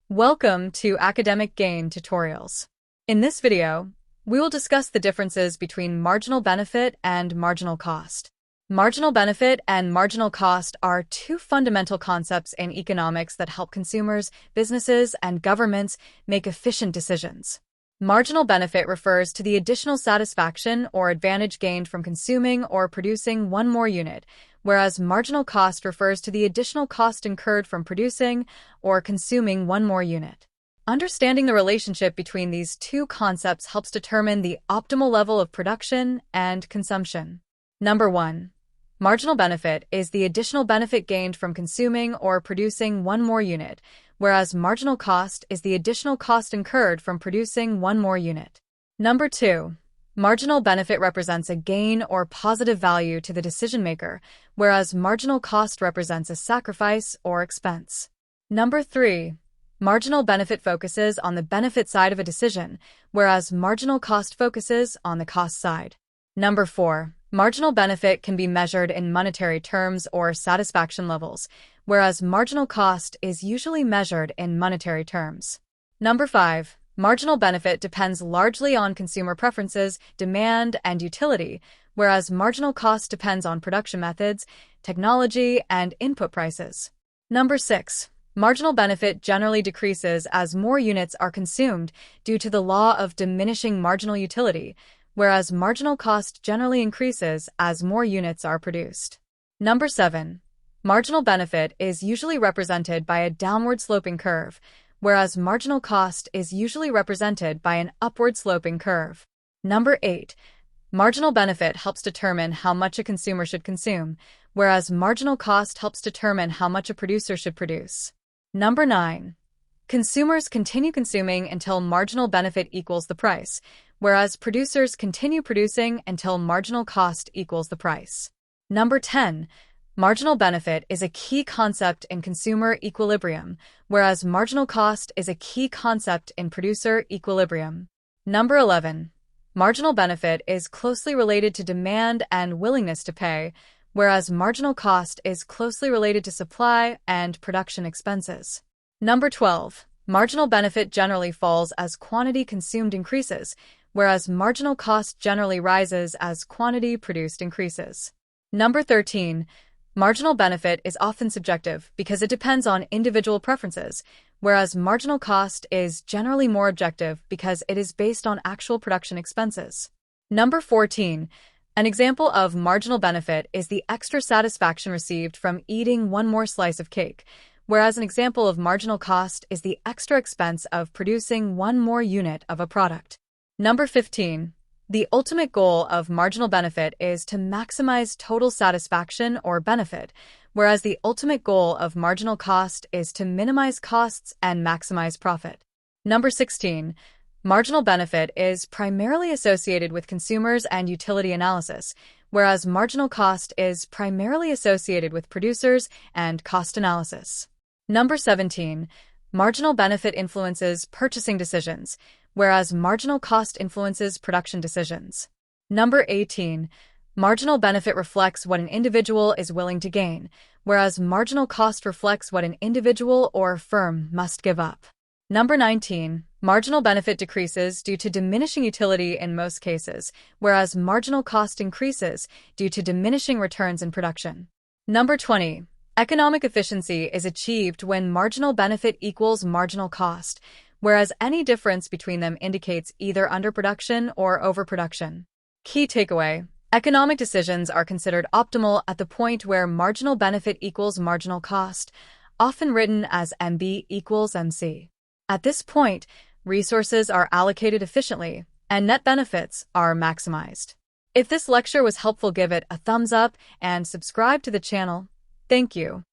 Welcome to Academic Gain Tutorials. In this video, we will discuss the differences between marginal benefit and marginal cost. Marginal benefit and marginal cost are two fundamental concepts in economics that help consumers, businesses, and governments make efficient decisions. Marginal benefit refers to the additional satisfaction or advantage gained from consuming or producing one more unit, whereas marginal cost refers to the additional cost incurred from producing or consuming one more unit. Understanding the relationship between these two concepts helps determine the optimal level of production and consumption. Number 1. Marginal benefit is the additional benefit gained from consuming or producing one more unit, whereas marginal cost is the additional cost incurred from producing one more unit. Number 2. Marginal benefit represents a gain or positive value to the decision maker, whereas marginal cost represents a sacrifice or expense. Number 3. Marginal benefit focuses on the benefit side of a decision, whereas marginal cost focuses on the cost side. Number 4. Marginal benefit can be measured in monetary terms or satisfaction levels, whereas marginal cost is usually measured in monetary terms. Number 5. Marginal benefit depends largely on consumer preferences, demand, and utility, whereas marginal cost depends on production methods, technology, and input prices. Number 6. Marginal benefit generally decreases as more units are consumed due to the law of diminishing marginal utility, whereas marginal cost generally increases as more units are produced. Number 7. Marginal benefit is usually represented by a downward-sloping curve, whereas marginal cost is usually represented by an upward-sloping curve. Number 8. Marginal benefit helps determine how much a consumer should consume, whereas marginal cost helps determine how much a producer should produce. Number 9. Consumers continue consuming until marginal benefit equals the price, whereas producers continue producing until marginal cost equals the price. Number 10. Marginal benefit is a key concept in consumer equilibrium, whereas marginal cost is a key concept in producer equilibrium. Number 11. Marginal benefit is closely related to demand and willingness to pay, whereas marginal cost is closely related to supply and production expenses. Number 12. Marginal benefit generally falls as quantity consumed increases, whereas marginal cost generally rises as quantity produced increases. Number 13. Marginal benefit is often subjective because it depends on individual preferences, whereas marginal cost is generally more objective because it is based on actual production expenses. Number 14. An example of marginal benefit is the extra satisfaction received from eating one more slice of cake, whereas an example of marginal cost is the extra expense of producing one more unit of a product. Number 15. The ultimate goal of marginal benefit is to maximize total satisfaction or benefit, whereas the ultimate goal of marginal cost is to minimize costs and maximize profit. Number 16. Marginal benefit is primarily associated with consumers and utility analysis, whereas marginal cost is primarily associated with producers and cost analysis. Number 17. Marginal benefit influences purchasing decisions, whereas marginal cost influences production decisions. Number 18. Marginal benefit reflects what an individual is willing to gain, whereas marginal cost reflects what an individual or firm must give up. Number 19. Marginal benefit decreases due to diminishing utility in most cases, whereas marginal cost increases due to diminishing returns in production. Number 20. Economic efficiency is achieved when marginal benefit equals marginal cost, whereas any difference between them indicates either underproduction or overproduction. Key takeaway: economic decisions are considered optimal at the point where marginal benefit equals marginal cost, often written as MB equals MC. At this point, resources are allocated efficiently, and net benefits are maximized. If this lecture was helpful, give it a thumbs up and subscribe to the channel. Thank you.